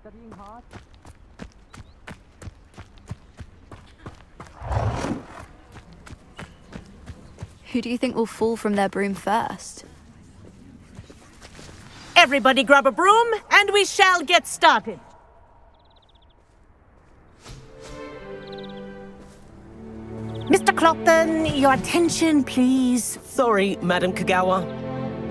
Studying hard? Who do you think will fall from their broom first? Everybody grab a broom, and we shall get started. Mr. Clopton, your attention, please. Sorry, Madam Kagawa.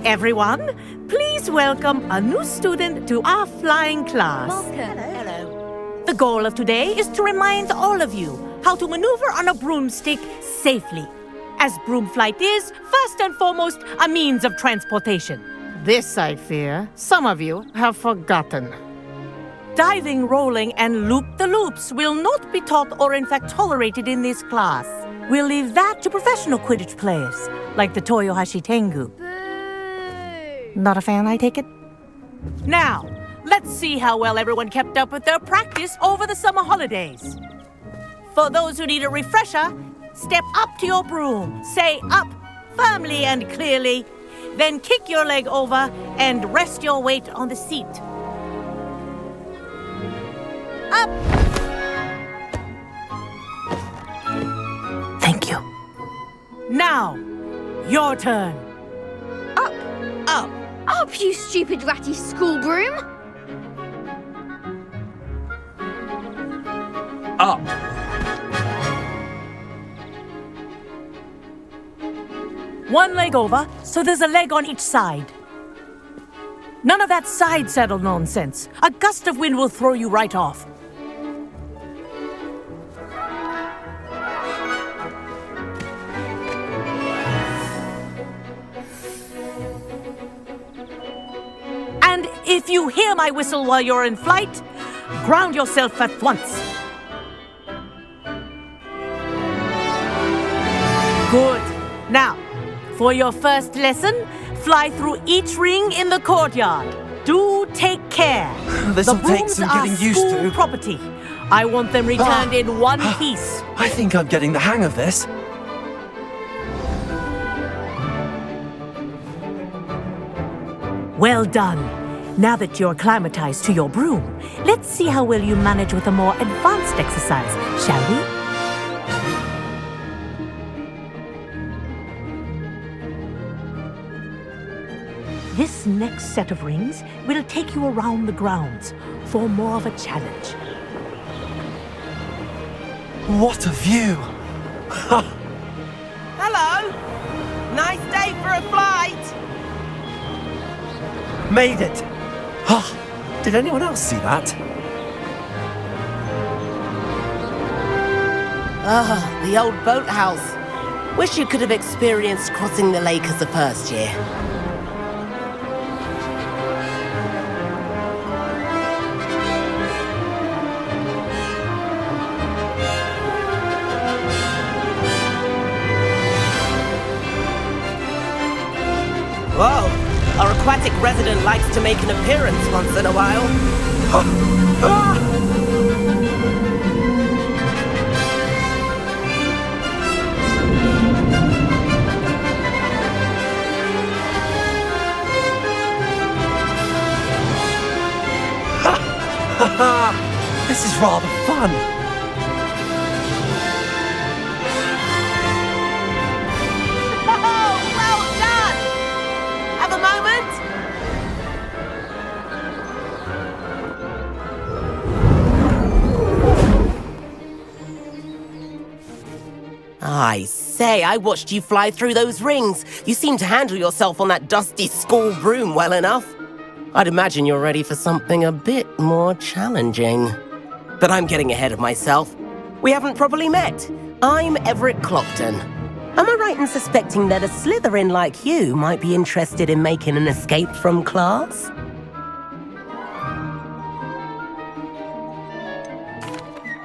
Everyone, please welcome a new student to our flying class. Welcome. Hello. The goal of today is to remind all of you how to maneuver on a broomstick safely, as broom flight is, first and foremost, a means of transportation. This, I fear, some of you have forgotten. Diving, rolling, and loop-the-loops will not be taught or in fact tolerated in this class. We'll leave that to professional Quidditch players, like the Toyohashi Tengu. Boo! Not a fan, I take it? Now, let's see how well everyone kept up with their practice over the summer holidays. For those who need a refresher, step up to your broom, say up firmly and clearly, then kick your leg over and rest your weight on the seat. Up! Thank you. Now, your turn. Up! Up! Up, you stupid ratty school broom! Up! One leg over, so there's a leg on each side. None of that side saddle nonsense. A gust of wind will throw you right off. And if you hear my whistle while you're in flight, ground yourself at once. Good. Now, for your first lesson, fly through each ring in the courtyard. Do take care. This'll take some getting used to. School property. I want them returned in one piece. I think I'm getting the hang of this. Well done. Now that you're acclimatized to your broom, let's see how well you manage with a more advanced exercise, shall we? This next set of rings will take you around the grounds for more of a challenge. What a view! Hello! Nice day for a flight! Made it! Did anyone else see that? Ah, the old boathouse. Wish you could have experienced crossing the lake as a first year. Whoa! Our aquatic resident likes to make an appearance once in a while. This is rather fun. I say, I watched you fly through those rings. You seem to handle yourself on that dusty school broom well enough. I'd imagine you're ready for something a bit more challenging. But I'm getting ahead of myself. We haven't properly met. I'm Everett Clopton. Am I right in suspecting that a Slytherin like you might be interested in making an escape from class?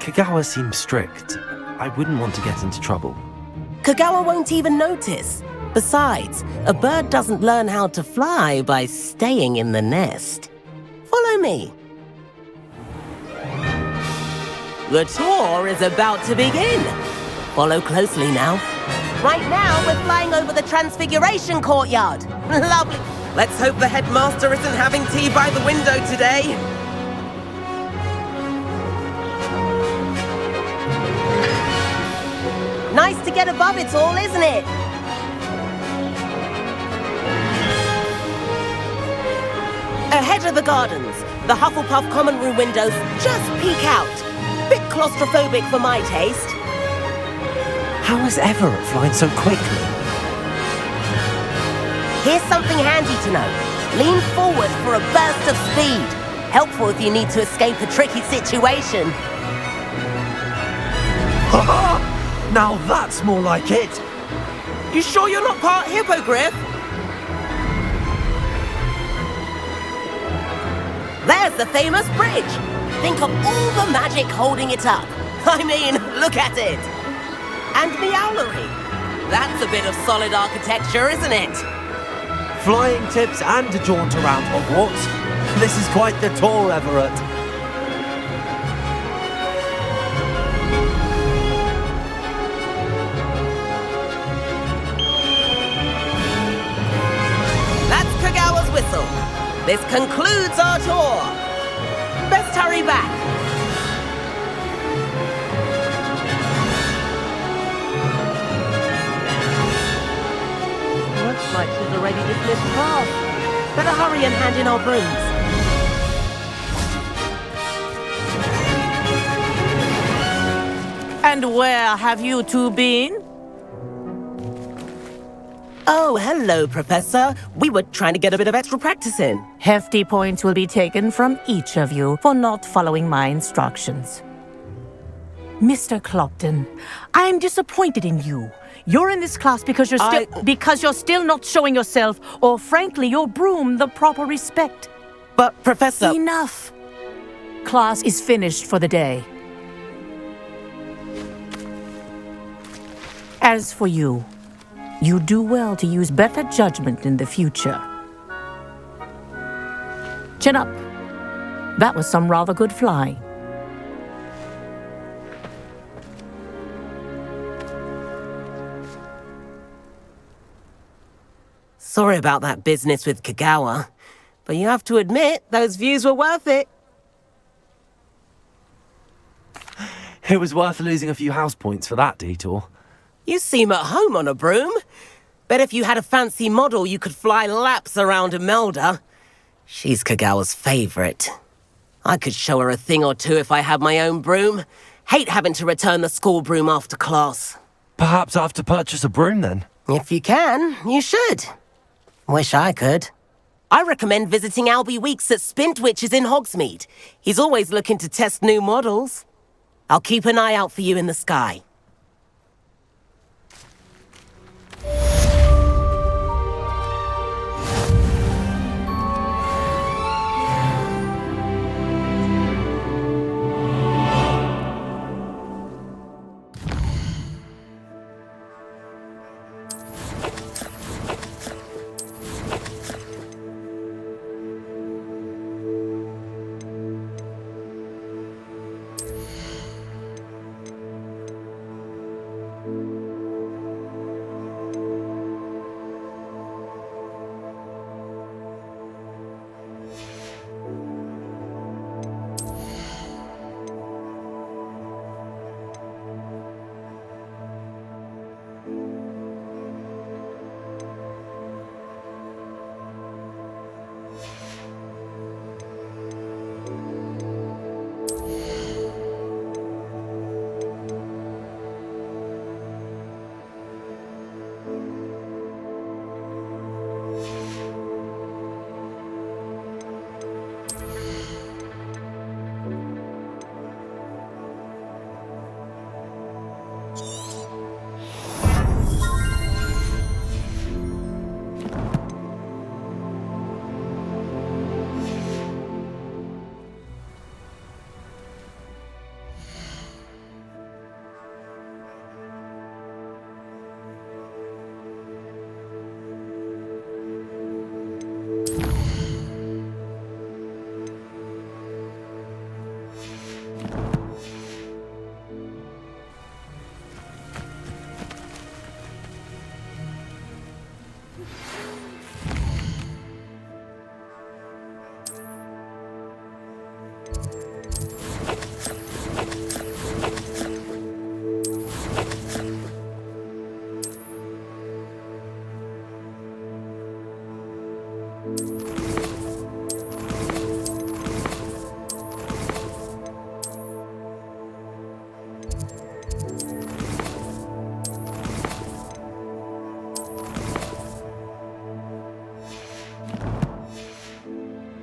Kagawa seems strict. I wouldn't want to get into trouble. Kagawa won't even notice. Besides, a bird doesn't learn how to fly by staying in the nest. Follow me. The tour is about to begin. Follow closely now. Right now, we're flying over the Transfiguration Courtyard. Lovely. Let's hope the headmaster isn't having tea by the window today. Nice to get above it all, isn't it? Ahead of the gardens, the Hufflepuff common room windows just peek out. Bit claustrophobic for my taste. How is Everett flying so quickly? Here's something handy to know. Lean forward for a burst of speed. Helpful if you need to escape a tricky situation. Now that's more like it! You sure you're not part hippogriff? There's the famous bridge. Think of all the magic holding it up. I mean, look at it. And Meowlery. That's a bit of solid architecture, isn't it? Flying tips and a jaunt around Hogwarts. This is quite the tour, Everett. That's Kagawa's whistle. This concludes our tour. Best hurry back. Looks like she's already dismissed class. Better hurry and hand in our brooms. And where have you two been? Oh, hello, Professor. We were trying to get a bit of extra practice in. Hefty points will be taken from each of you for not following my instructions. Mr. Clopton, I'm disappointed in you. You're in this class because you're still not showing yourself, or frankly, your broom the proper respect. But, Professor... Enough. Class is finished for the day. As for you, you do well to use better judgment in the future. Chin up. That was some rather good flying. Sorry about that business with Kagawa, but you have to admit, those views were worth it. It was worth losing a few house points for that detour. You seem at home on a broom. Bet if you had a fancy model, you could fly laps around Imelda. She's Kagawa's favorite. I could show her a thing or two if I had my own broom. Hate having to return the school broom after class. Perhaps I have to purchase a broom then. If you can, you should. Wish I could. I recommend visiting Albie Weeks at Spintwitches in Hogsmeade. He's always looking to test new models. I'll keep an eye out for you in the sky.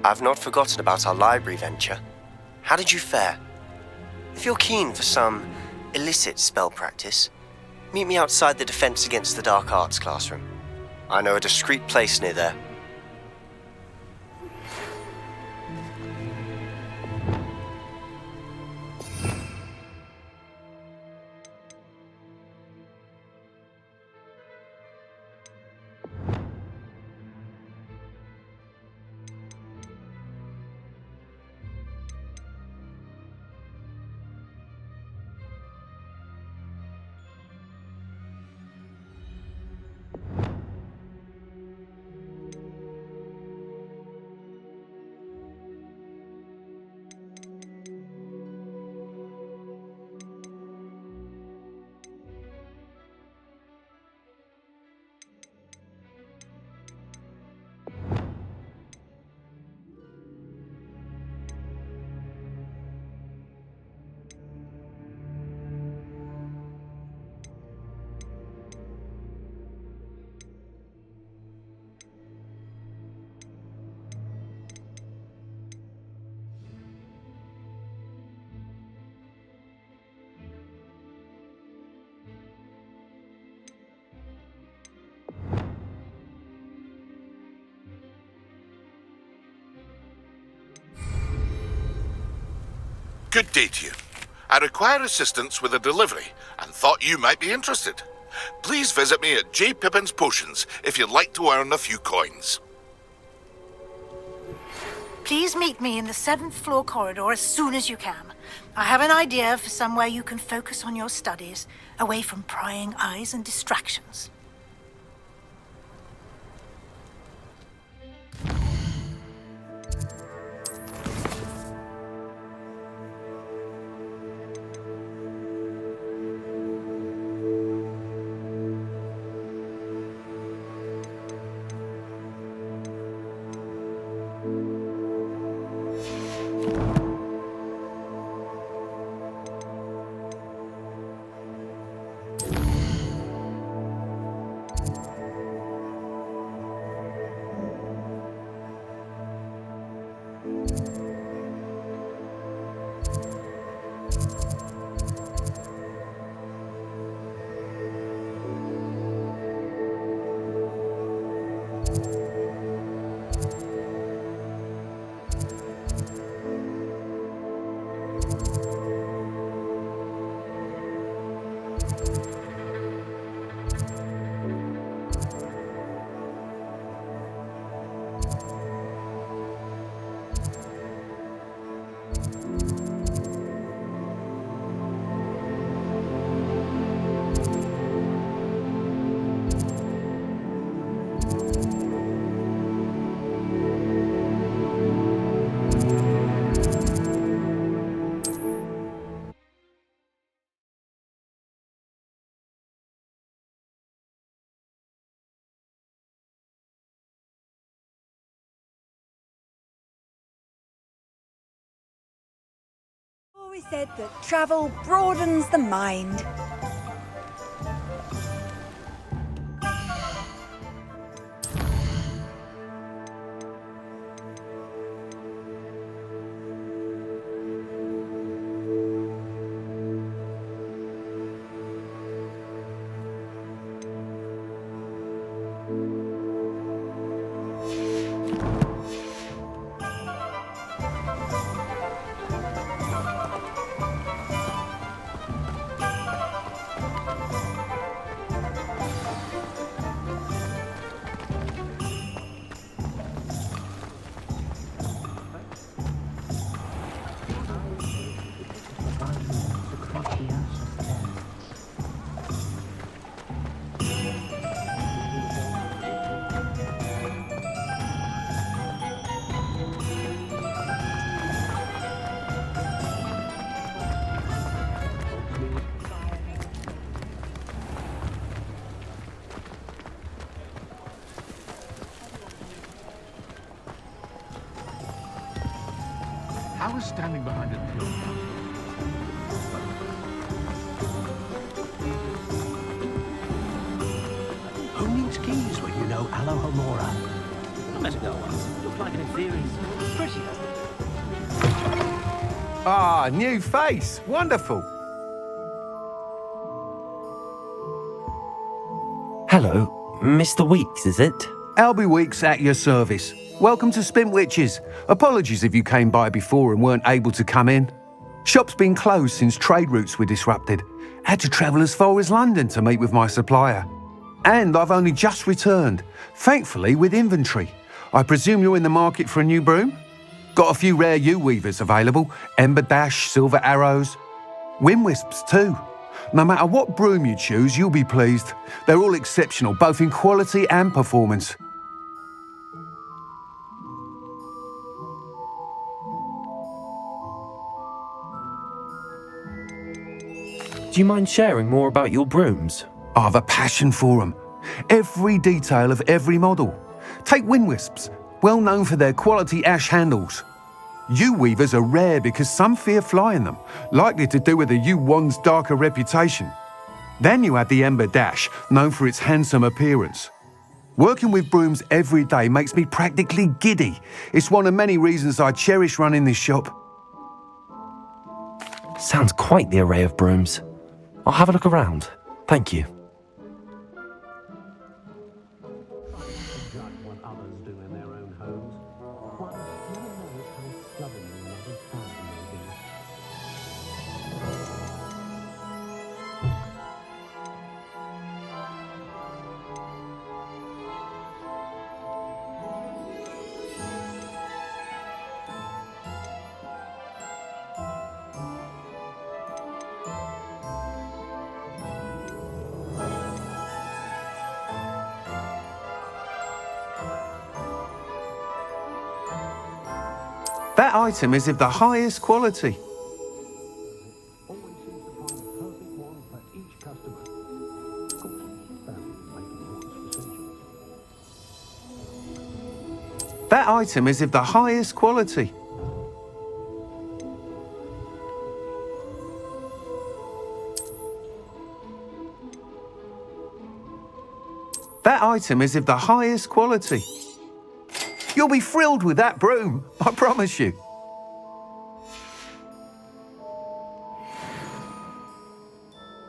I've not forgotten about our library venture. How did you fare? If you're keen for some illicit spell practice, meet me outside the Defense Against the Dark Arts classroom. I know a discreet place near there. Good day to you. I require assistance with a delivery and thought you might be interested. Please visit me at J. Pippin's Potions if you'd like to earn a few coins. Please meet me in the 7th floor corridor as soon as you can. I have an idea for somewhere you can focus on your studies, away from prying eyes and distractions. Always said that travel broadens the mind. I was standing behind a pillar. Who needs keys when you know Alohomora? better go on. Look like an inferior. Pretty. Ah, new face. Wonderful. Hello, Mr. Weeks, is it? Albie Weeks at your service. Welcome to Spintwitches. Apologies if you came by before and weren't able to come in. Shop's been closed since trade routes were disrupted. Had to travel as far as London to meet with my supplier. And I've only just returned, thankfully with inventory. I presume you're in the market for a new broom? Got a few rare U-weavers available, Ember Dash, Silver Arrows, Wind Wisps too. No matter what broom you choose, you'll be pleased. They're all exceptional, both in quality and performance. Do you mind sharing more about your brooms? I have a passion for them. Every detail of every model. Take Wind Wisps, well known for their quality ash handles. U-weavers are rare because some fear flying them, likely to do with the U-wand's darker reputation. Then you have the Ember Dash, known for its handsome appearance. Working with brooms every day makes me practically giddy. It's one of many reasons I cherish running this shop. Sounds quite the array of brooms. I'll have a look around. Thank you. That item is of the highest quality. That item is of the highest quality. That item is of the highest quality. You'll be thrilled with that broom, I promise you.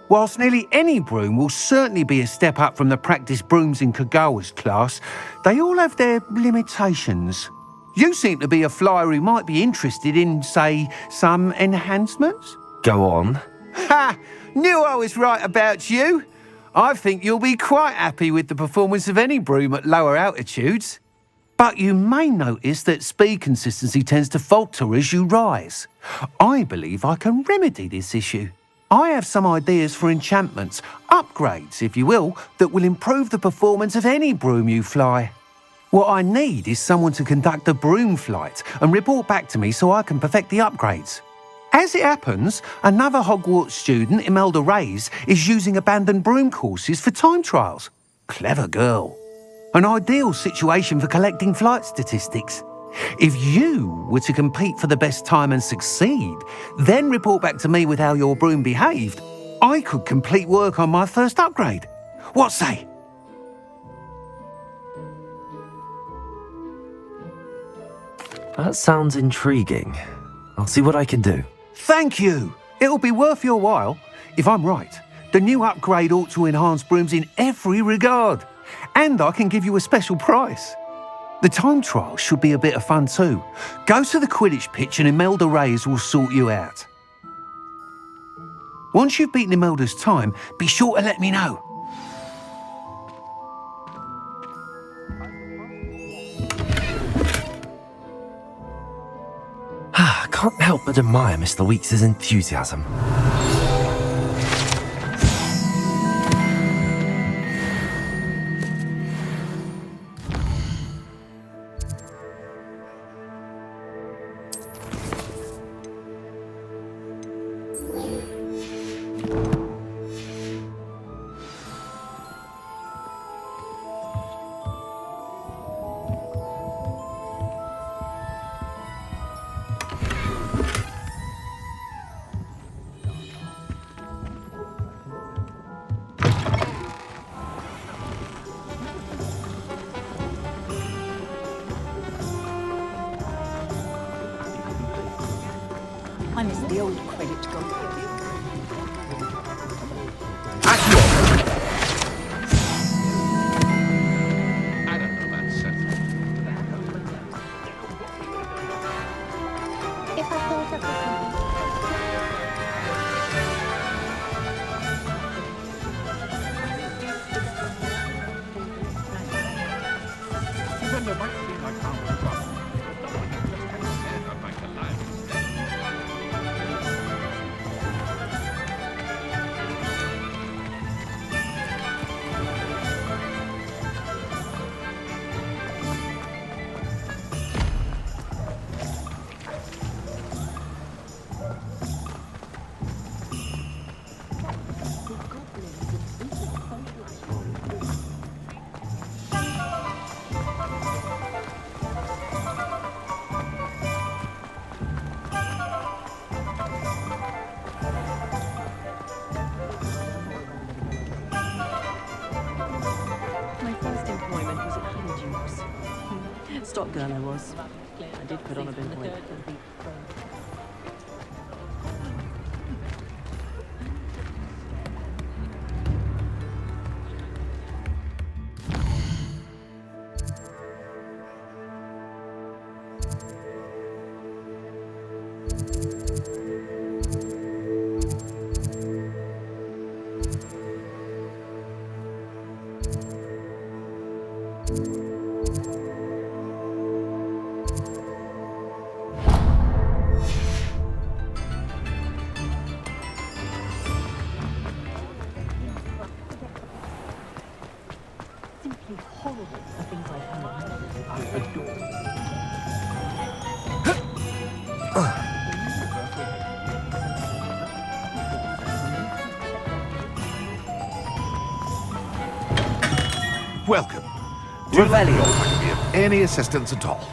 Whilst nearly any broom will certainly be a step up from the practice brooms in Kagawa's class, they all have their limitations. You seem to be a flyer who might be interested in, say, some enhancements? Go on. Ha! Knew I was right about you. I think you'll be quite happy with the performance of any broom at lower altitudes. But you may notice that speed consistency tends to falter as you rise. I believe I can remedy this issue. I have some ideas for enchantments, upgrades, if you will, that will improve the performance of any broom you fly. What I need is someone to conduct a broom flight and report back to me so I can perfect the upgrades. As it happens, another Hogwarts student, Imelda Reyes, is using abandoned broom courses for time trials. Clever girl. An ideal situation for collecting flight statistics. If you were to compete for the best time and succeed, then report back to me with how your broom behaved, I could complete work on my first upgrade. What say? That sounds intriguing. I'll see what I can do. Thank you. It'll be worth your while. If I'm right, the new upgrade ought to enhance brooms in every regard. And I can give you a special price. The time trial should be a bit of fun too. Go to the Quidditch pitch and Imelda Reyes will sort you out. Once you've beaten Imelda's time, be sure to let me know. I can't help but admire Mr. Weeks' enthusiasm. the old credit go. I don't know about Seth. If I thought of something. Even though it might seem like harmless trouble, but someone just has to stand up like a lion. My first employment was at Conjure's. Stock girl I was. I did put on a bit of weight. Simply horrible, the things I've heard. I adore Welcome. Do let me know if I can be of any assistance at all.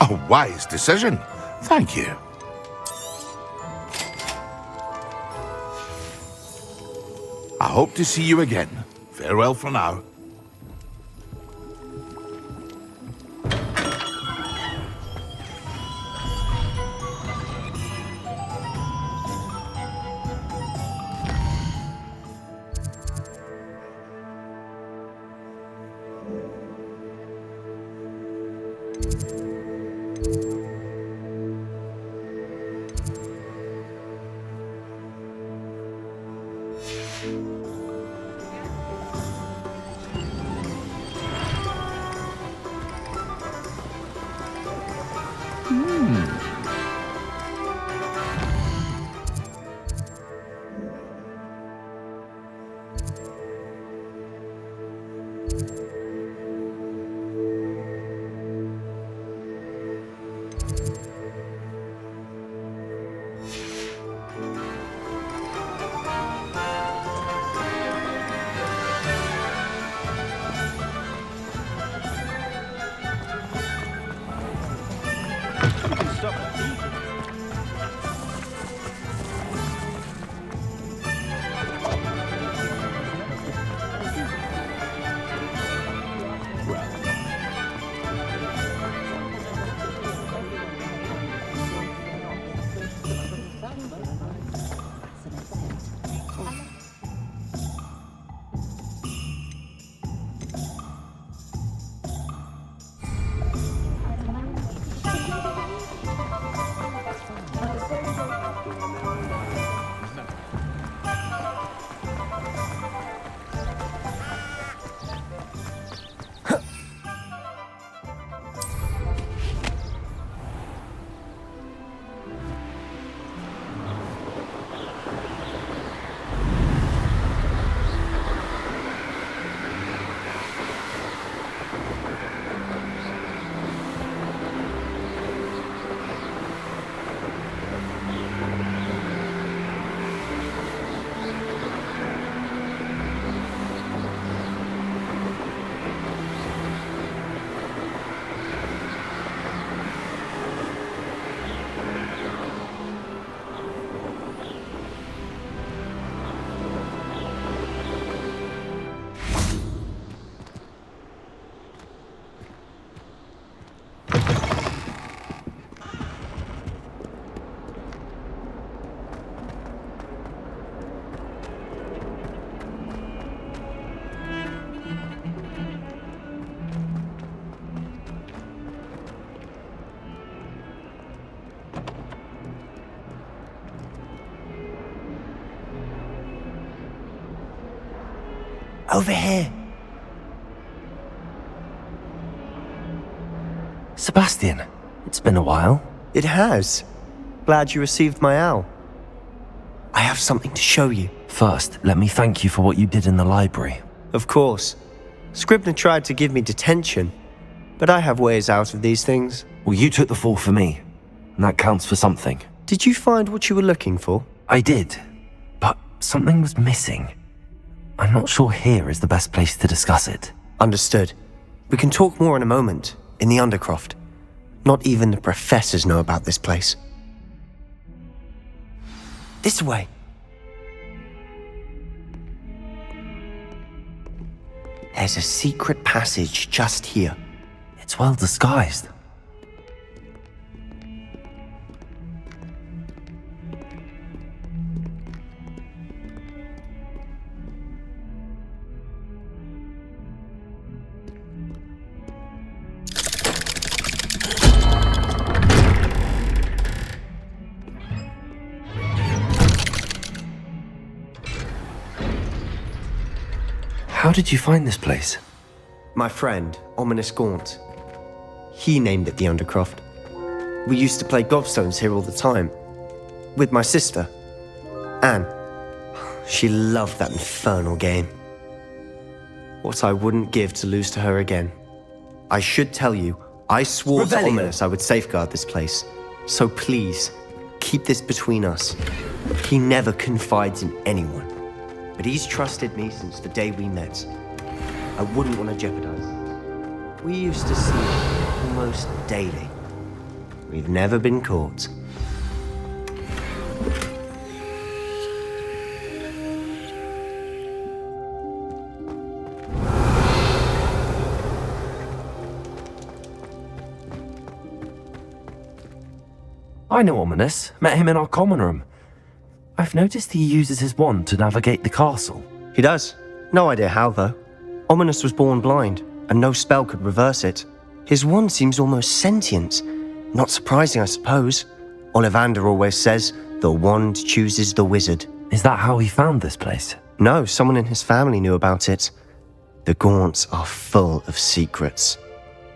A wise decision. Thank you. I hope to see you again. Farewell for now. Over here. Sebastian, it's been a while. It has. Glad you received my owl. I have something to show you. First, let me thank you for what you did in the library. Of course. Scribner tried to give me detention, but I have ways out of these things. Well, you took the fall for me, and that counts for something. Did you find what you were looking for? I did, but something was missing. I'm not sure here is the best place to discuss it. Understood. We can talk more in a moment, in the Undercroft. Not even the professors know about this place. This way. There's a secret passage just here. It's well disguised. How did you find this place? My friend, Ominous Gaunt. He named it the Undercroft. We used to play gobstones here all the time. With my sister, Anne. She loved that infernal game. What I wouldn't give to lose to her again. I should tell you, I swore to Ominous I would safeguard this place. So please, keep this between us. He never confides in anyone. But he's trusted me since the day we met. I wouldn't want to jeopardize it. We used to see it almost daily. We've never been caught. I know Ominous. Met him in our common room. I've noticed he uses his wand to navigate the castle. He does. No idea how, though. Ominous was born blind, and no spell could reverse it. His wand seems almost sentient. Not surprising, I suppose. Ollivander always says, the wand chooses the wizard. Is that how he found this place? No, someone in his family knew about it. The Gaunts are full of secrets.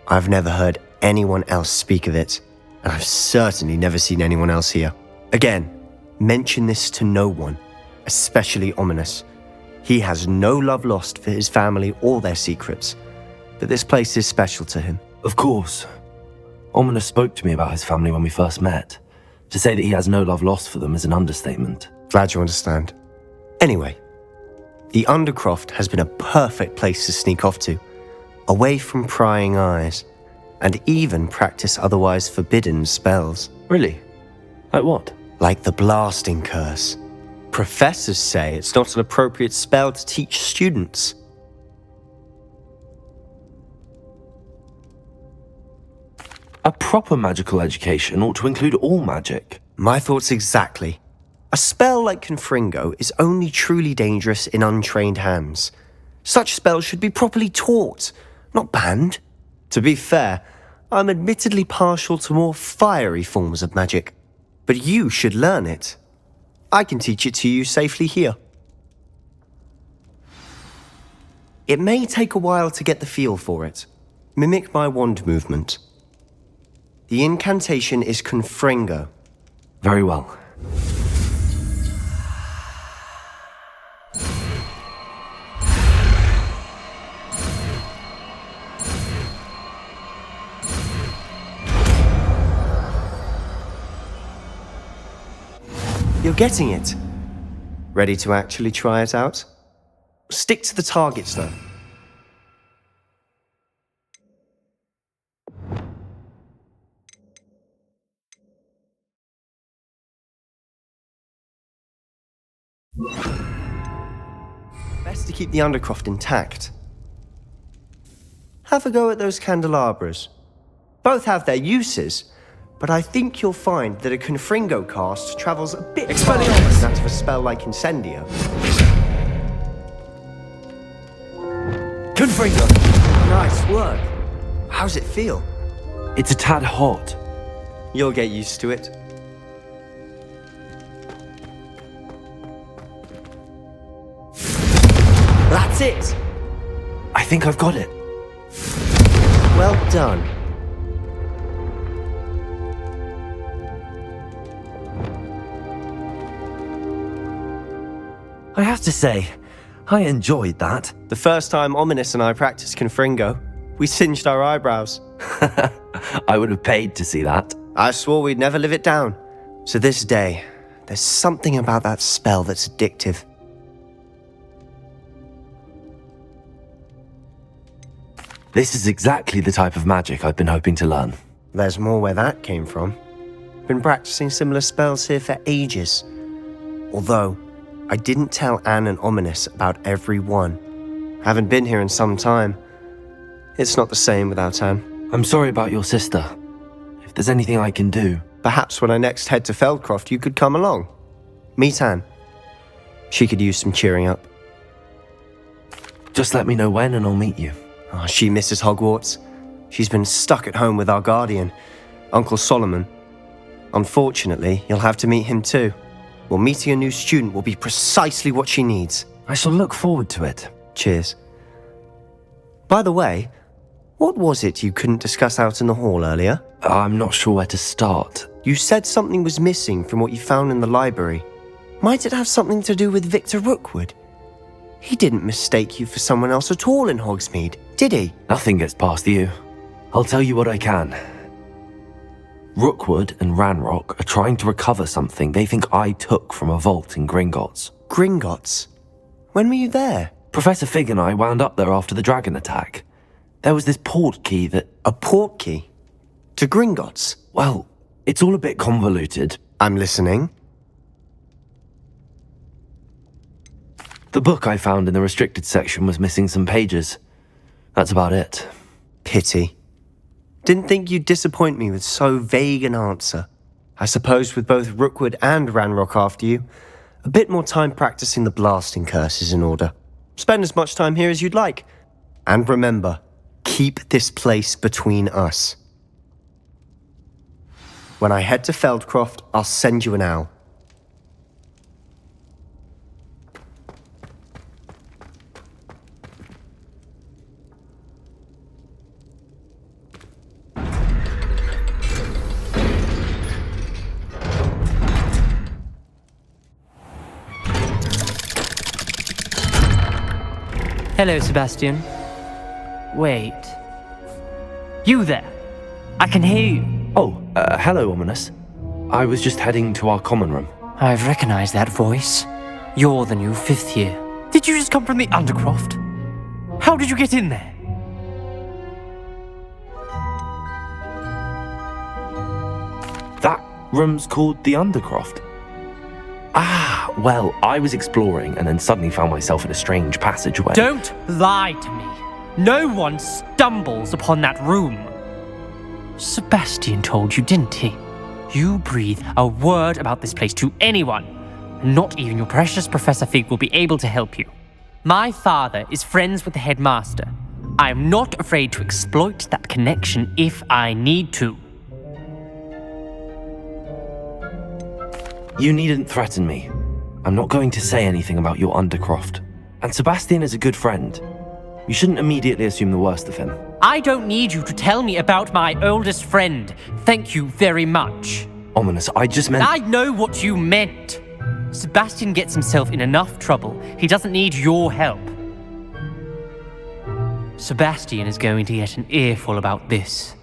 I've never heard anyone else speak of it, and I've certainly never seen anyone else here. Again, mention this to no one, especially Ominous. He has no love lost for his family or their secrets, but this place is special to him. Of course. Ominous spoke to me about his family when we first met. To say that he has no love lost for them is an understatement. Glad you understand. Anyway, the Undercroft has been a perfect place to sneak off to, away from prying eyes, and even practice otherwise forbidden spells. Really? Like what? Like the blasting curse. Professors say it's not an appropriate spell to teach students. A proper magical education ought to include all magic. My thoughts exactly. A spell like Confringo is only truly dangerous in untrained hands. Such spells should be properly taught, not banned. To be fair, I'm admittedly partial to more fiery forms of magic. But you should learn it. I can teach it to you safely here. It may take a while to get the feel for it. Mimic my wand movement. The incantation is Confringo. Very well. You're getting it. Ready to actually try it out? Stick to the targets, though. Best to keep the Undercroft intact. Have a go at those candelabras. Both have their uses, but I think you'll find that a Confringo cast travels a bit faster than that of a spell like Incendio. Confringo! Nice work. How's it feel? It's a tad hot. You'll get used to it. That's it! I think I've got it. Well done. I have to say, I enjoyed that. The first time Ominous and I practiced Confringo, we singed our eyebrows. I would have paid to see that. I swore we'd never live it down. So this day, there's something about that spell that's addictive. This is exactly the type of magic I've been hoping to learn. There's more where that came from. Been practicing similar spells here for ages. Although, I didn't tell Anne and Ominous about every one. Haven't been here in some time. It's not the same without Anne. I'm sorry about your sister. If there's anything I can do... Perhaps when I next head to Feldcroft, you could come along. Meet Anne. She could use some cheering up. Just let me know when and I'll meet you. Oh, she misses Hogwarts. She's been stuck at home with our guardian, Uncle Solomon. Unfortunately, you'll have to meet him too. Well, meeting a new student will be precisely what she needs. I shall look forward to it. Cheers. By the way, what was it you couldn't discuss out in the hall earlier? I'm not sure where to start. You said something was missing from what you found in the library. Might it have something to do with Victor Rookwood? He didn't mistake you for someone else at all in Hogsmeade, did he? Nothing gets past you. I'll tell you what I can. Rookwood and Ranrock are trying to recover something they think I took from a vault in Gringotts. Gringotts? When were you there? Professor Fig and I wound up there after the dragon attack. There was this port key that... A port key? To Gringotts? Well, it's all a bit convoluted. I'm listening. The book I found in the restricted section was missing some pages. That's about it. Pity. Didn't think you'd disappoint me with so vague an answer. I suppose with both Rookwood and Ranrock after you, a bit more time practicing the blasting curse is in order. Spend as much time here as you'd like. And remember, keep this place between us. When I head to Feldcroft, I'll send you an owl. Hello, Sebastian. Wait. You there? I can hear you. Oh, hello, Ominous. I was just heading to our common room. I've recognized that voice. You're the new 5th year. Did you just come from the Undercroft? How did you get in there? That room's called the Undercroft. Ah, well, I was exploring and then suddenly found myself in a strange passageway. Don't lie to me. No one stumbles upon that room. Sebastian told you, didn't he? You breathe a word about this place to anyone, and not even your precious Professor Fig will be able to help you. My father is friends with the headmaster. I am not afraid to exploit that connection if I need to. You needn't threaten me. I'm not going to say anything about your Undercroft. And Sebastian is a good friend. You shouldn't immediately assume the worst of him. I don't need you to tell me about my oldest friend. Thank you very much. Ominous, I just meant... I know what you meant. Sebastian gets himself in enough trouble. He doesn't need your help. Sebastian is going to get an earful about this.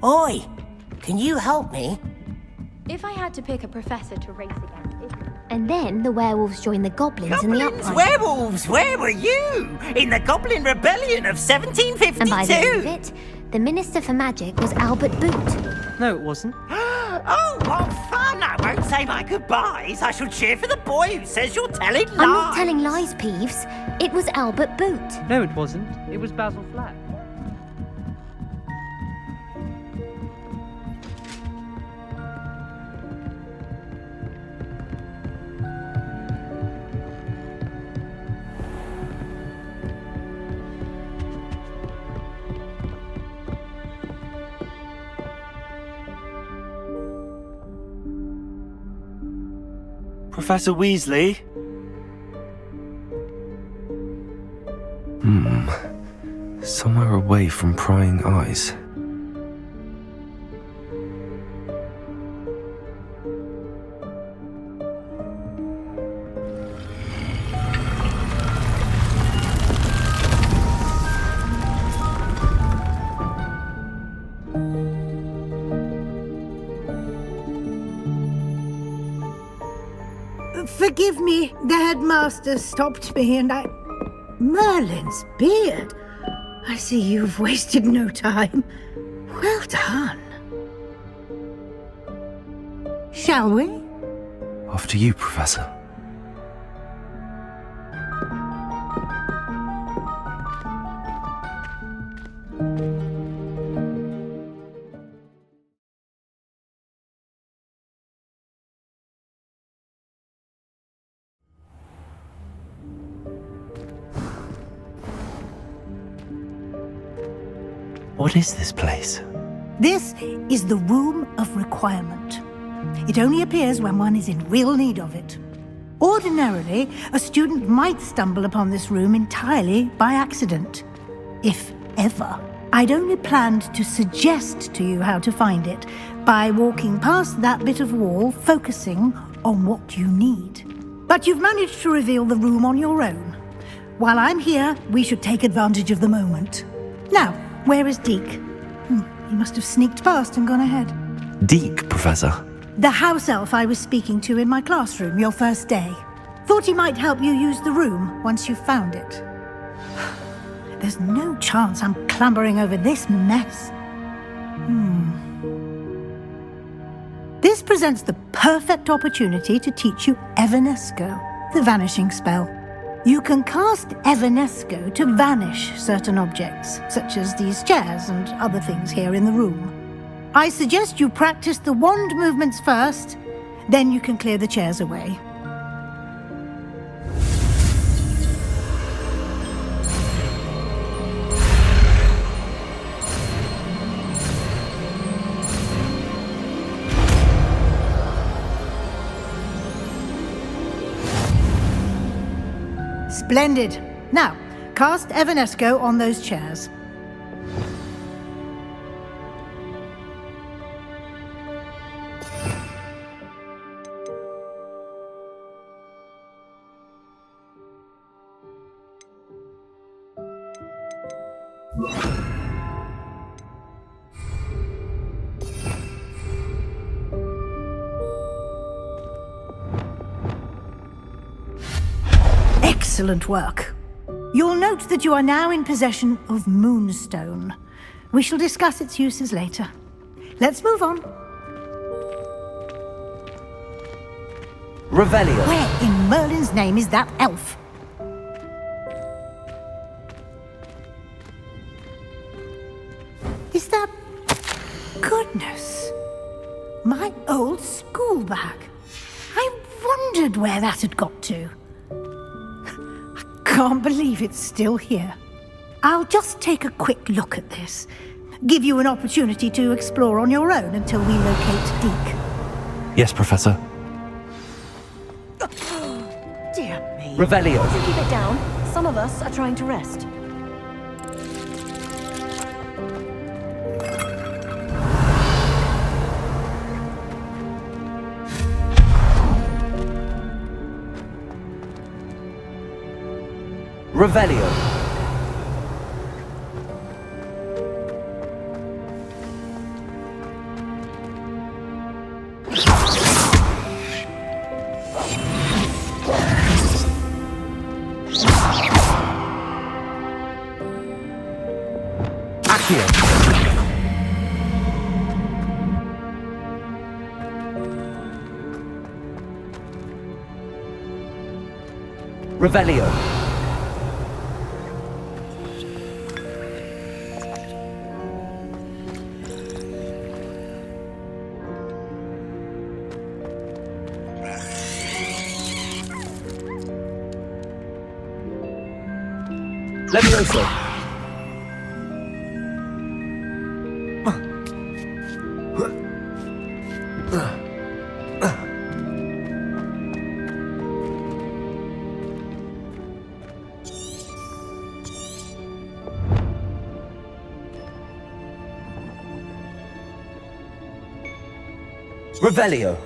Oi! Can you help me? If I had to pick a professor to race against, and then the werewolves joined the goblins in the Goblins, uprising. werewolves, where were you? In the Goblin Rebellion of 1752? And by the end of it, the Minister for Magic was Albert Boot. No, it wasn't. Oh, what fun! I won't say my goodbyes. I shall cheer for the boy who says you're telling lies. I'm not telling lies, Peeves. It was Albert Boot. No, it wasn't. It was Basil Flack. Professor Weasley? Somewhere away from prying eyes. Forgive me, the headmaster stopped me and I... Merlin's beard. I see you've wasted no time. Well done. Shall we? After you, Professor. What is this place? This is the Room of Requirement. It only appears when one is in real need of it. Ordinarily, a student might stumble upon this room entirely by accident. If ever. I'd only planned to suggest to you how to find it by walking past that bit of wall, focusing on what you need. But you've managed to reveal the room on your own. While I'm here, we should take advantage of the moment. Now, where is Deke? He must have sneaked past and gone ahead. Deke, Professor. The house elf I was speaking to in my classroom your first day. Thought he might help you use the room once you found it. There's no chance I'm clambering over this mess. This presents the perfect opportunity to teach you Evanesco, the vanishing spell. You can cast Evanesco to vanish certain objects, such as these chairs and other things here in the room. I suggest you practice the wand movements first, then you can clear the chairs away. Splendid. Now, cast Evanesco on those chairs. Excellent work. You'll note that you are now in possession of Moonstone. We shall discuss its uses later. Let's move on. Revelio. Where in Merlin's name is that elf? Is that... Goodness. My old school bag. I wondered where that had got to. Can't believe it's still here. I'll just take a quick look at this. Give you an opportunity to explore on your own until we locate Deke. Yes, Professor. Dear me. Revelio. Do keep it down. Some of us are trying to rest. Revelio. Accio. Revelio. Levioso. Revelio.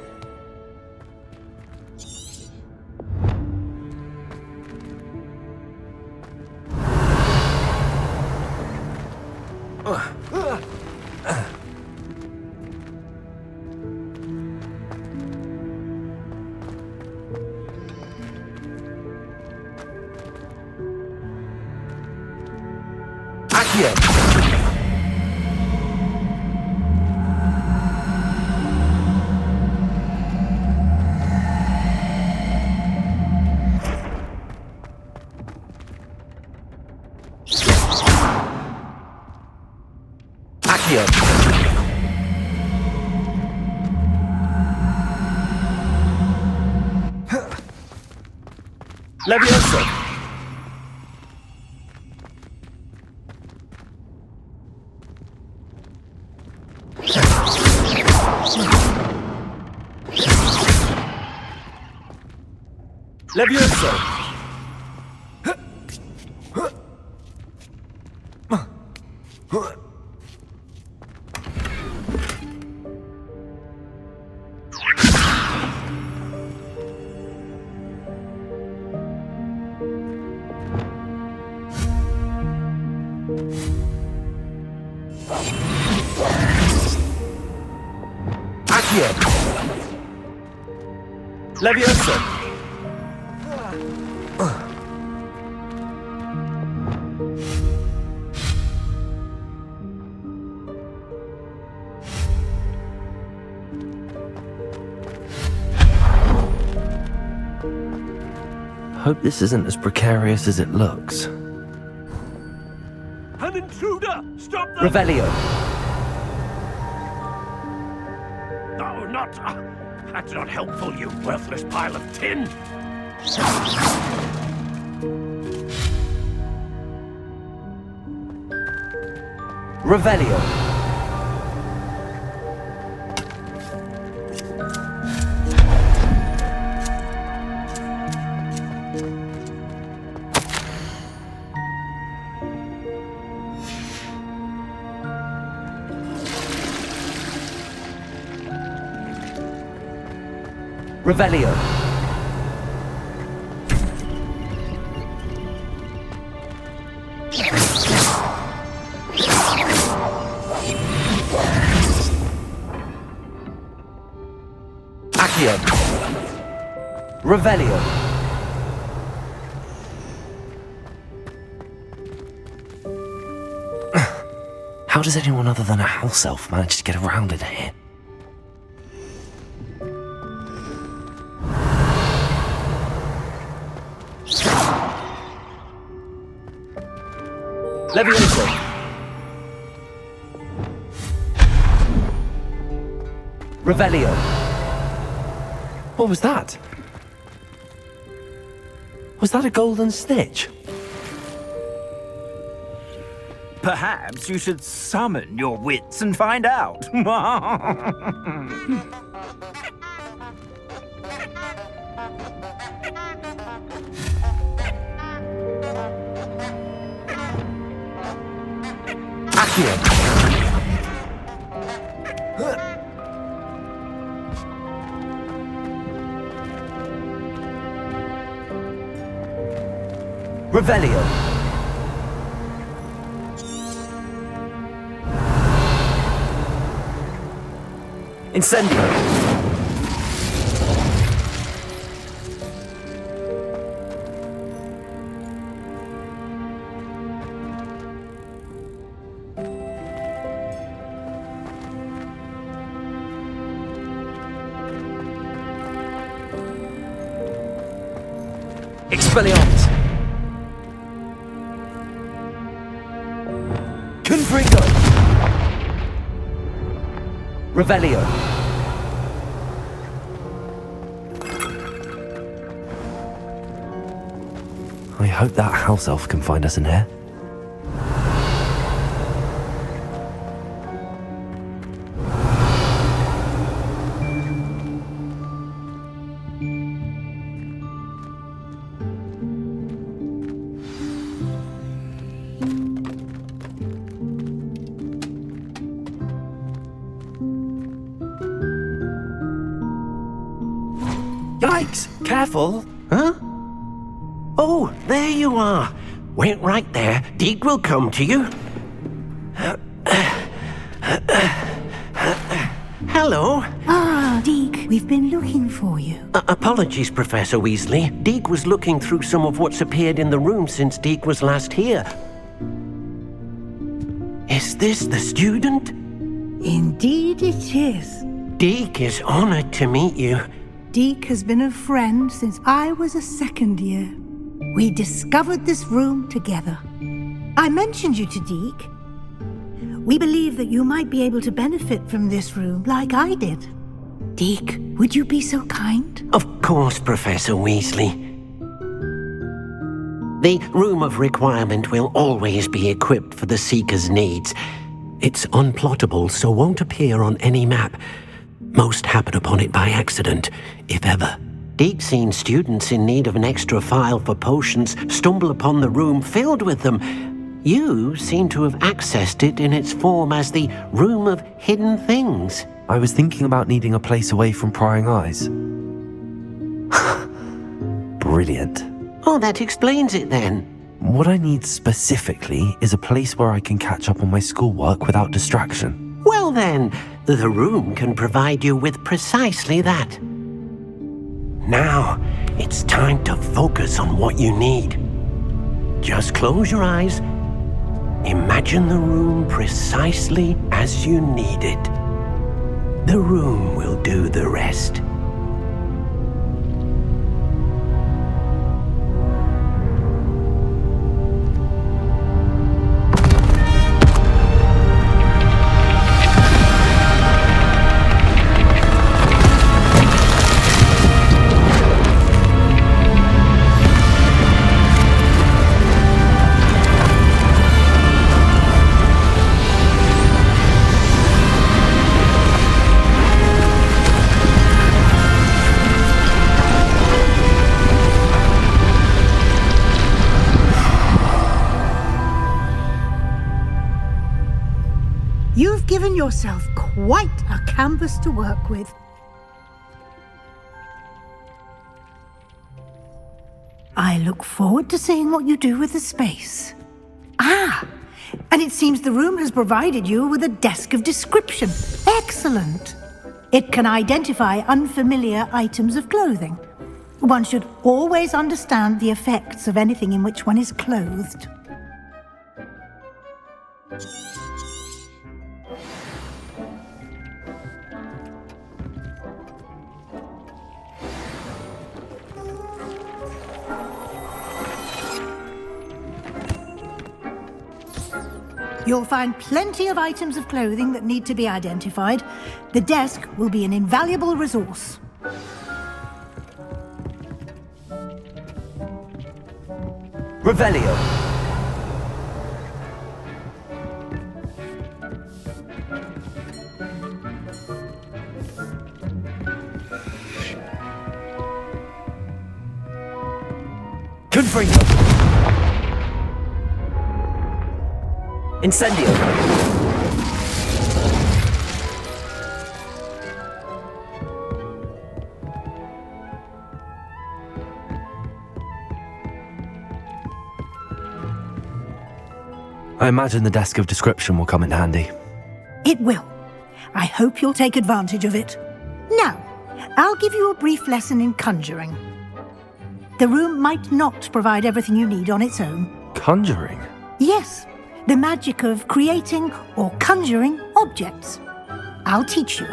Accio. Accio. Levioso. Levioso. Accio. Levioso. Hope this isn't as precarious as it looks. An intruder! Stop them! Revelio. No, not... that's not helpful, you worthless pile of tin! Revelio. Revelio. Accio. Revelio. How does anyone other than a house elf manage to get around in here? Levioso. Revelio. What was that? Was that a golden snitch? Perhaps you should summon your wits and find out. Accio. Revelio. Incendio. Expelliarmus! Confringo! Revelio! I hope that house elf can find us in here. Yikes! Careful! Huh? Oh, there you are. Wait right there. Deke will come to you. Hello. Ah, Deke, we've been looking for you. Apologies, Professor Weasley. Deke was looking through some of what's appeared in the room since Deke was last here. Is this the student? Indeed it is. Deke is honored to meet you. Deke has been a friend since I was a second year. We discovered this room together. I mentioned you to Deke. We believe that you might be able to benefit from this room like I did. Deke, would you be so kind? Of course, Professor Weasley. The Room of Requirement will always be equipped for the Seeker's needs. It's unplottable, so won't appear on any map. Most happen upon it by accident, if ever. Deke's seen students in need of an extra file for potions stumble upon the room filled with them. You seem to have accessed it in its form as the Room of Hidden Things. I was thinking about needing a place away from prying eyes. Brilliant. Oh, that explains it then. What I need specifically is a place where I can catch up on my schoolwork without distraction. Well then, the room can provide you with precisely that. Now, it's time to focus on what you need. Just close your eyes. Imagine the room precisely as you need it. The room will do the rest. You've given yourself quite a canvas to work with. I look forward to seeing what you do with the space. Ah, and it seems the room has provided you with a desk of description. Excellent. It can identify unfamiliar items of clothing. One should always understand the effects of anything in which one is clothed. You'll find plenty of items of clothing that need to be identified. The desk will be an invaluable resource. Revelio. Confringo. Incendio. I imagine the desk of description will come in handy. It will. I hope you'll take advantage of it. Now, I'll give you a brief lesson in conjuring. The room might not provide everything you need on its own. Conjuring? Yes, the magic of creating or conjuring objects. I'll teach you.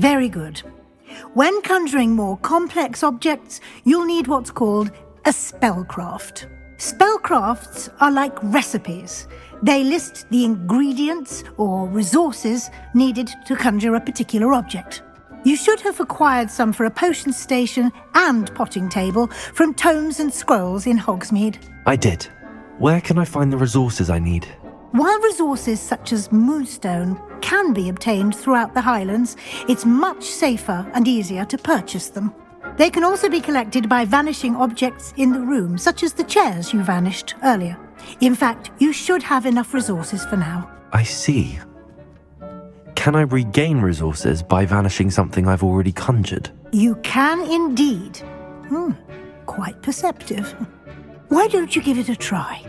Very good. When conjuring more complex objects, you'll need what's called a spellcraft. Spellcrafts are like recipes. They list the ingredients or resources needed to conjure a particular object. You should have acquired some for a potion station and potting table from tomes and scrolls in Hogsmeade. I did. Where can I find the resources I need? While resources such as moonstone can be obtained throughout the Highlands, it's much safer and easier to purchase them. They can also be collected by vanishing objects in the room, such as the chairs you vanished earlier. In fact, you should have enough resources for now. I see. Can I regain resources by vanishing something I've already conjured? You can indeed. Quite perceptive. Why don't you give it a try?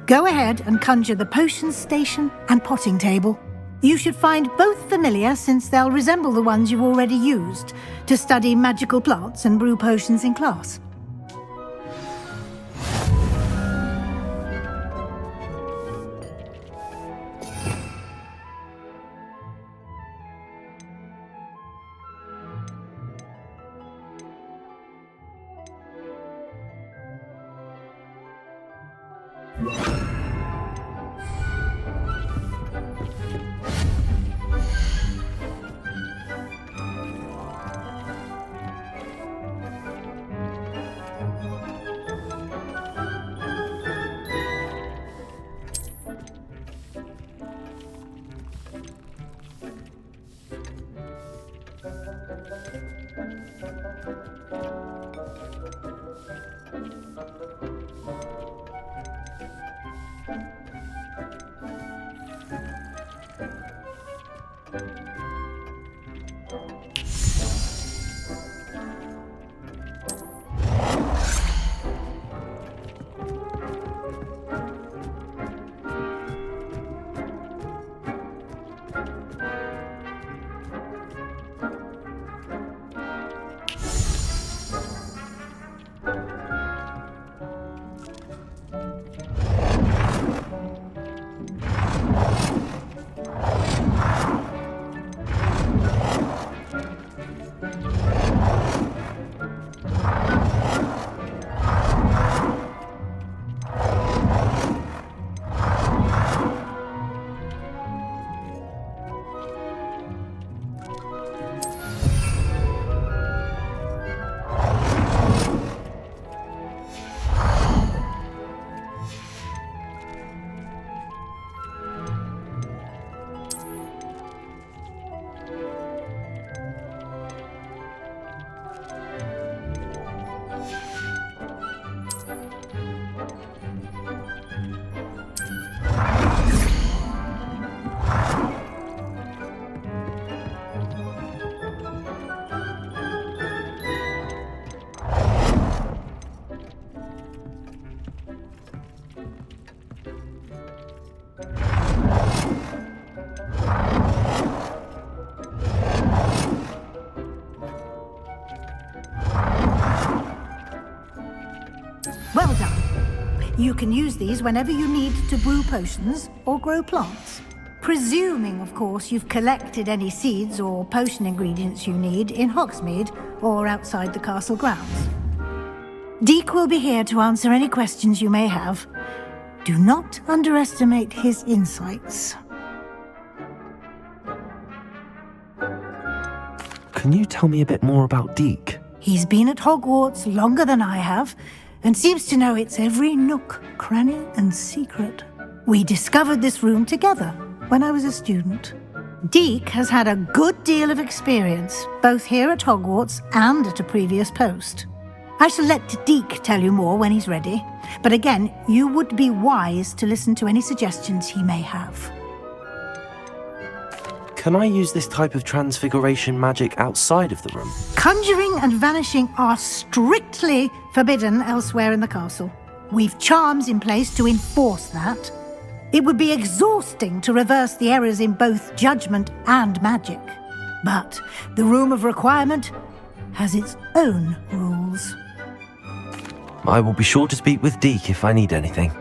Go ahead and conjure the potion station and potting table. You should find both familiar, since they'll resemble the ones you've already used to study magical plants and brew potions in class. Well done. You can use these whenever you need to brew potions or grow plants. Presuming, of course, you've collected any seeds or potion ingredients you need in Hogsmeade or outside the castle grounds. Deek will be here to answer any questions you may have. Do not underestimate his insights. Can you tell me a bit more about Deek? He's been at Hogwarts longer than I have, and seems to know its every nook, cranny, and secret. We discovered this room together when I was a student. Deek has had a good deal of experience, both here at Hogwarts and at a previous post. I shall let Deek tell you more when he's ready, but again, you would be wise to listen to any suggestions he may have. Can I use this type of transfiguration magic outside of the room? Conjuring and vanishing are strictly forbidden elsewhere in the castle. We've charms in place to enforce that. It would be exhausting to reverse the errors in both judgment and magic. But the Room of Requirement has its own rules. I will be sure to speak with Deek if I need anything.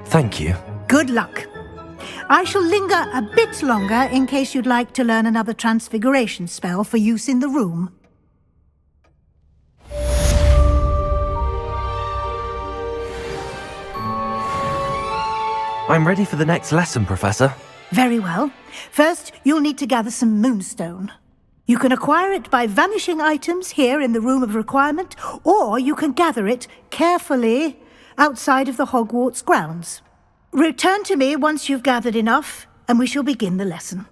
Thank you. Good luck. I shall linger a bit longer in case you'd like to learn another transfiguration spell for use in the room. I'm ready for the next lesson, Professor. Very well. First, you'll need to gather some moonstone. You can acquire it by vanishing items here in the Room of Requirement, or you can gather it carefully outside of the Hogwarts grounds. Return to me once you've gathered enough, and we shall begin the lesson.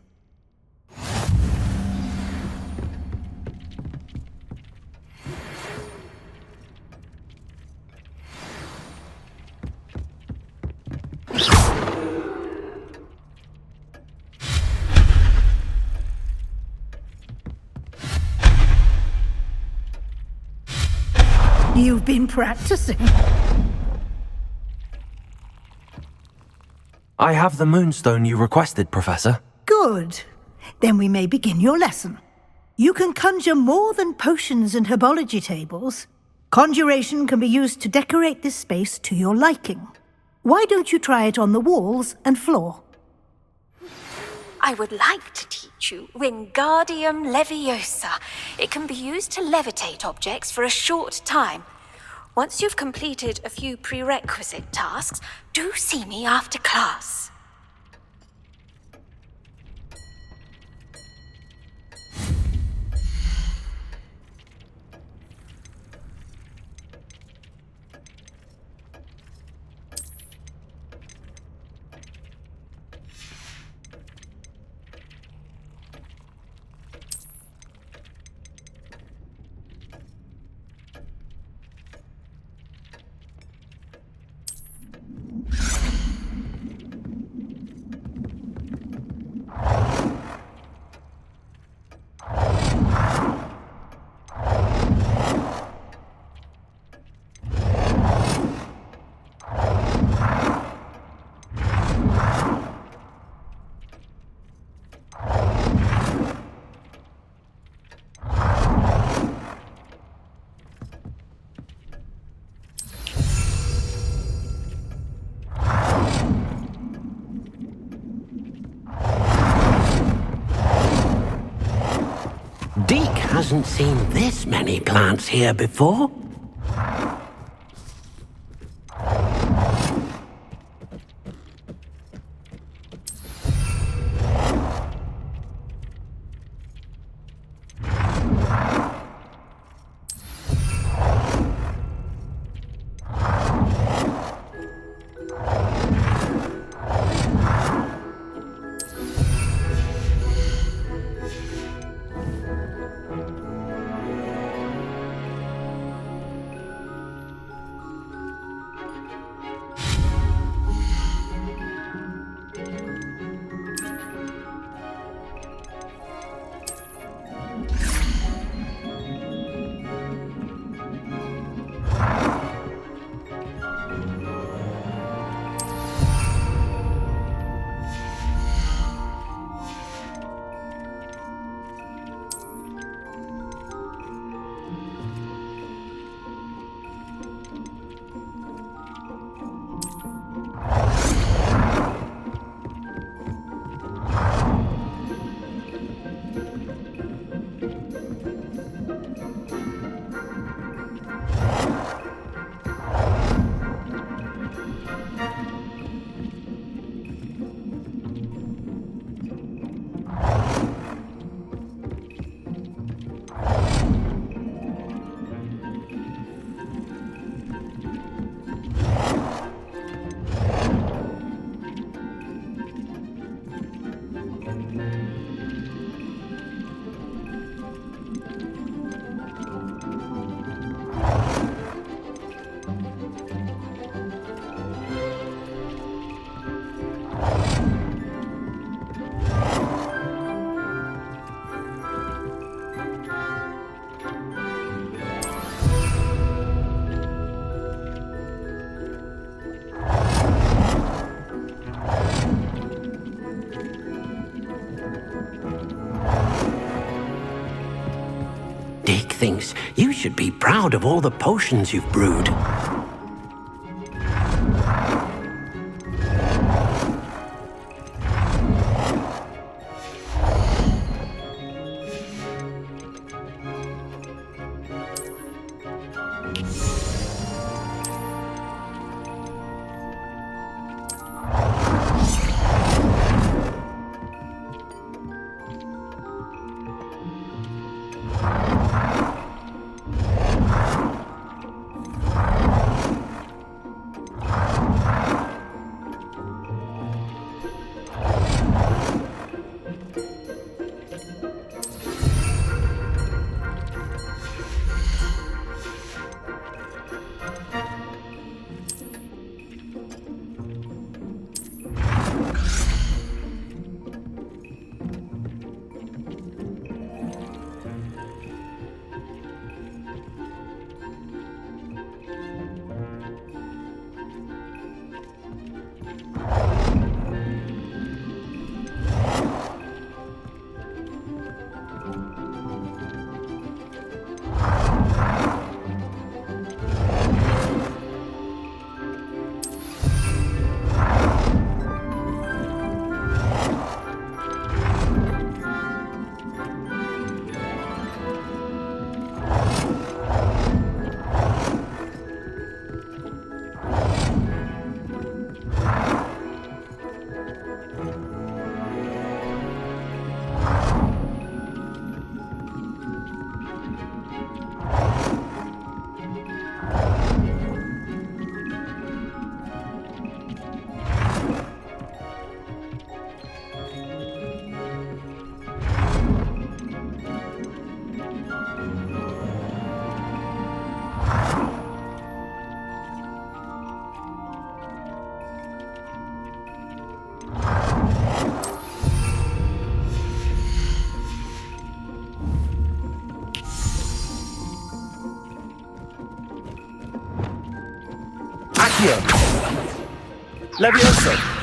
You've been practicing. I have the moonstone you requested, Professor. Good. Then we may begin your lesson. You can conjure more than potions and herbology tables. Conjuration can be used to decorate this space to your liking. Why don't you try it on the walls and floor? I would like to teach you Wingardium Leviosa. It can be used to levitate objects for a short time. Once you've completed a few prerequisite tasks, do see me after class. Deke hasn't seen this many plants here before. Deke thinks you should be proud of all the potions you've brewed. Accio! Levioso!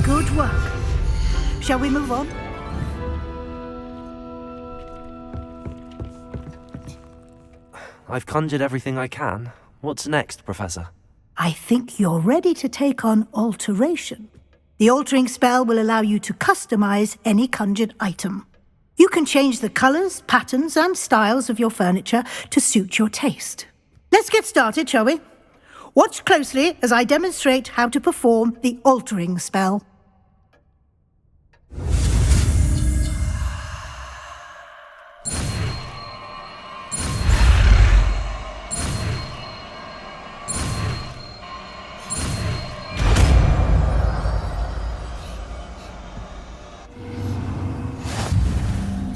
Good work. Shall we move on? I've conjured everything I can. What's next, Professor? I think you're ready to take on alteration. The altering spell will allow you to customize any conjured item. You can change the colors, patterns, and styles of your furniture to suit your taste. Let's get started, shall we? Watch closely as I demonstrate how to perform the altering spell.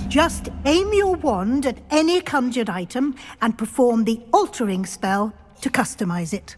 Just aim your wand at any conjured item and perform the altering spell to customize it.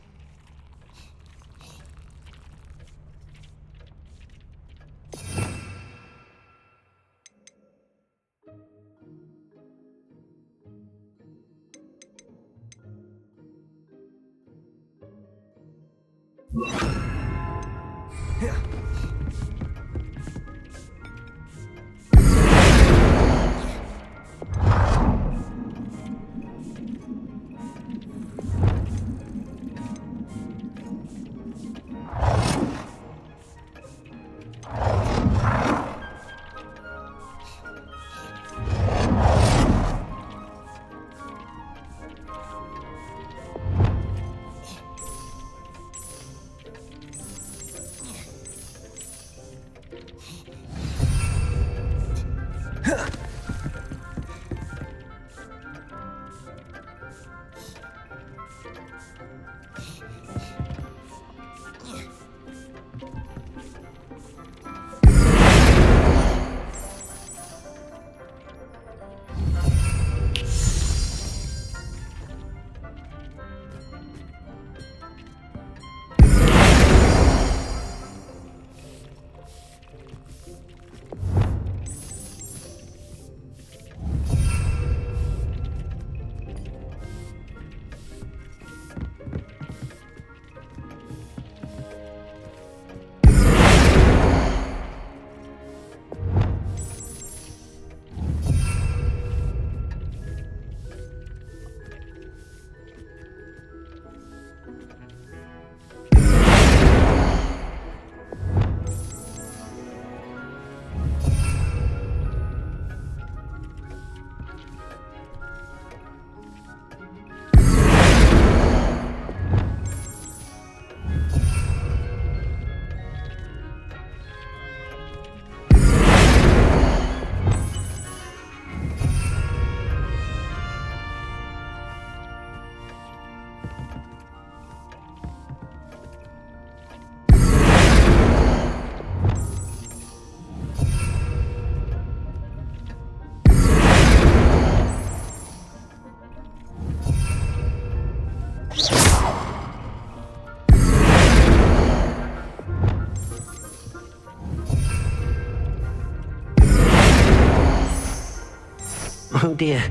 Oh dear,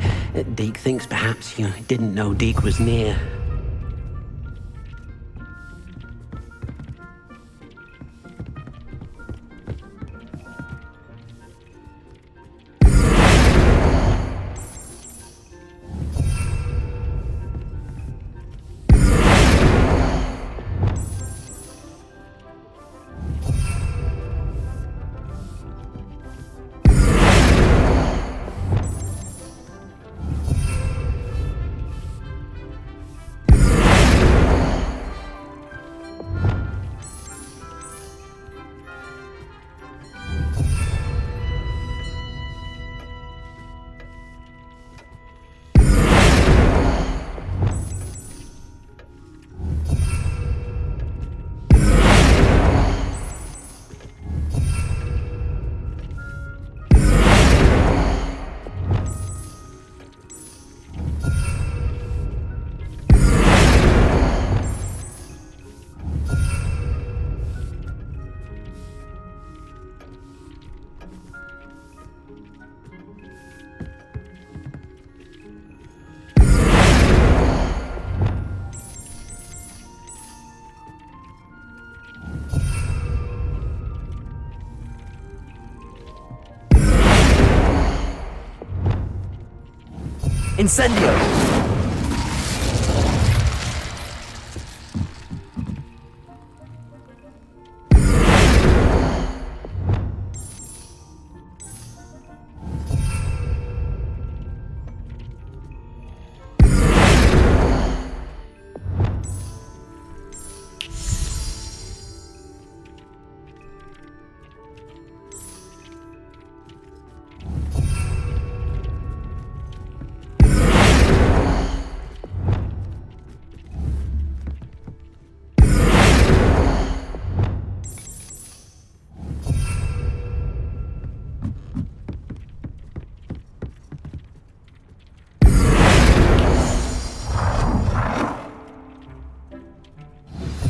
Deke thinks perhaps you didn't know Deke was near. Incendio!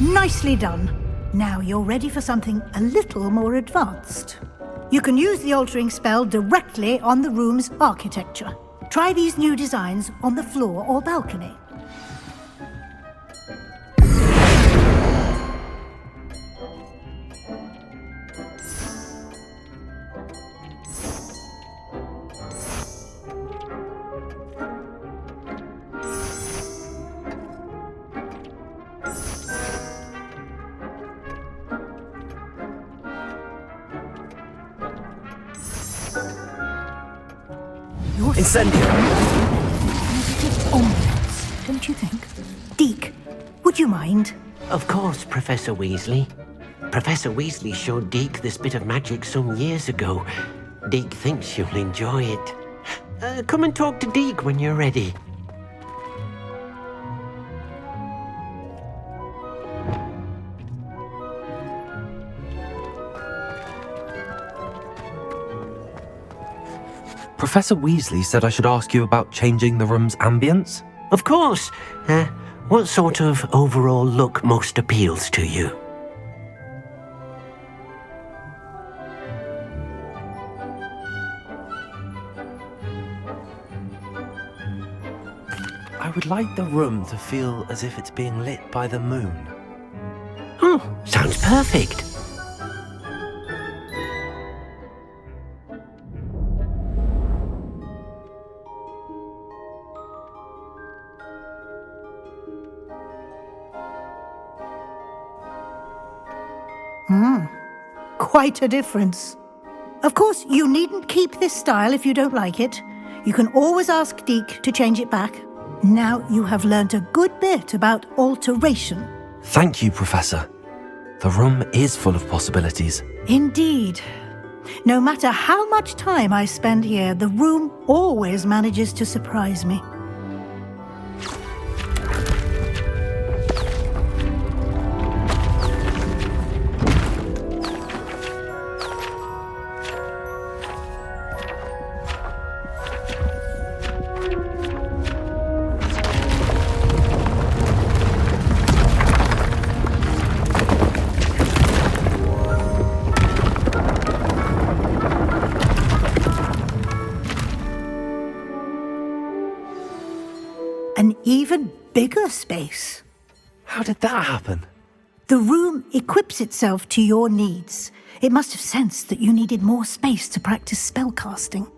Nicely done. Now you're ready for something a little more advanced. You can use the altering spell directly on the room's architecture. Try these new designs on the floor or balcony. Incendio! Ambience, don't you think? Deke, would you mind? Of course, Professor Weasley. Professor Weasley showed Deke this bit of magic some years ago. Deke thinks you'll enjoy it. Come and talk to Deke when you're ready. Professor Weasley said I should ask you about changing the room's ambience? Of course. What sort of overall look most appeals to you? I would like the room to feel as if it's being lit by the moon. Oh, sounds perfect. Quite a difference. Of course, you needn't keep this style if you don't like it. You can always ask Deke to change it back. Now you have learnt a good bit about alteration. Thank you, Professor. The room is full of possibilities. Indeed. No matter how much time I spend here, the room always manages to surprise me. An even bigger space. How did that happen? The room equips itself to your needs. It must have sensed that you needed more space to practice spellcasting.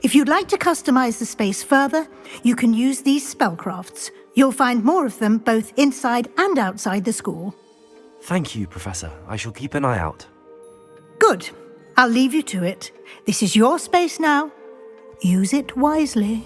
If you'd like to customize the space further, you can use these spellcrafts. You'll find more of them both inside and outside the school. Thank you, Professor. I shall keep an eye out. Good. I'll leave you to it. This is your space now. Use it wisely.